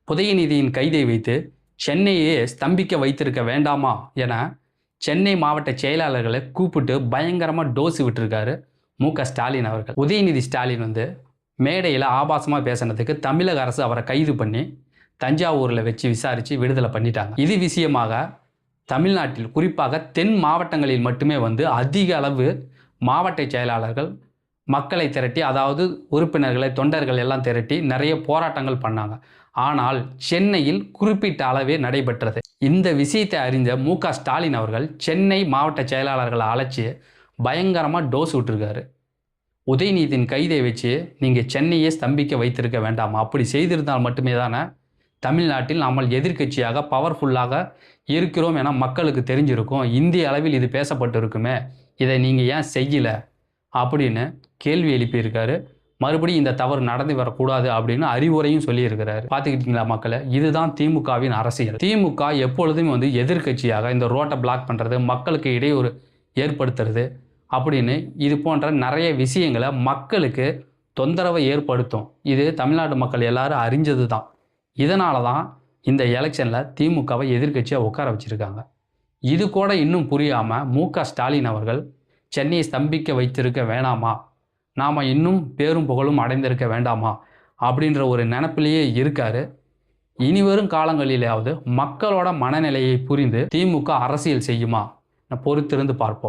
உதயநிதியின் கைதை வைத்து சென்னையே ஸ்தம்பிக்க வைத்திருக்க வேண்டாமா என சென்னை மாவட்ட செயலாளர்களை கூப்பிட்டு பயங்கரமாக டோஸ் விட்டுருக்காரு ஸ்டாலின் அவர்கள். உதயநிதி ஸ்டாலின் மேடையில் ஆபாசமாக பேசினதுக்கு தமிழக அரசு அவரை கைது பண்ணி தஞ்சாவூரில் வச்சு விசாரித்து விடுதலை பண்ணிட்டாங்க. இது விஷயமாக தமிழ்நாட்டில் குறிப்பாக தென் மாவட்டங்களில் மட்டுமே அதிக அளவு மாவட்ட செயலாளர்கள் மக்களை திரட்டி, அதாவது உறுப்பினர்களை தொண்டர்கள் எல்லாம் திரட்டி நிறைய போராட்டங்கள் பண்ணாங்க. ஆனால் சென்னையில் குறிப்பிட்ட அளவே நடைபெற்றது. இந்த விஷயத்தை அறிந்த ஸ்டாலின் அவர்கள் சென்னை மாவட்ட செயலாளர்களை அழைச்சி பயங்கரமாக டோஸ் விட்டுருக்காரு. உதயநிதியின் கைதை வச்சு நீங்கள் சென்னையே ஸ்தம்பிக்க வைத்திருக்க வேண்டாமா, அப்படி செய்திருந்தால் மட்டுமே தானே தமிழ்நாட்டில் நம்ம எதிர்க்கட்சியாக பவர்ஃபுல்லாக இருக்கிறோம் என மக்களுக்கு தெரிஞ்சிருக்கும். இந்திய அளவில் இது பேசப்பட்டு இருக்குமே, இதை நீங்கள் ஏன் செய்யலை அப்படின்னு கேள்வி எழுப்பியிருக்காரு. மறுபடியும் இந்த தவறு நடந்து வரக்கூடாது அப்படின்னு அறிவுரையும் சொல்லியிருக்கிறாரு. பார்த்துக்கிட்டீங்களா மக்களை, இதுதான் திமுகவின் அரசியல். திமுக எப்பொழுதும் எதிர்க்கட்சியாக இந்த ரோட்டை பிளாக் பண்ணுறது, மக்களுக்கு இடையூறு ஏற்படுத்துறது அப்படின்னு இது போன்ற நிறைய விஷயங்களை மக்களுக்கு தொந்தரவை ஏற்படுத்தும். இது தமிழ்நாடு மக்கள் எல்லாரும் அறிஞ்சது தான். இதனால தான் இந்த எலெக்ஷனில் திமுகவை எதிர்க்கட்சியாக உட்கார வச்சுருக்காங்க. இது கூட இன்னும் புரியாமல் ஸ்டாலின் அவர்கள் சென்னையை ஸ்தம்பிக்க வைத்திருக்க வேணாமா, நாம் இன்னும் பேரும் புகழும் அடைந்திருக்க வேண்டாமா அப்படின்ற ஒரு நினப்பிலேயே இருக்கார். இனிவரும் காலங்களிலாவது மக்களோட மனநிலையை புரிந்து திமுக அரசியல் செய்யுமா, பொறுத்திருந்து பார்ப்போம்.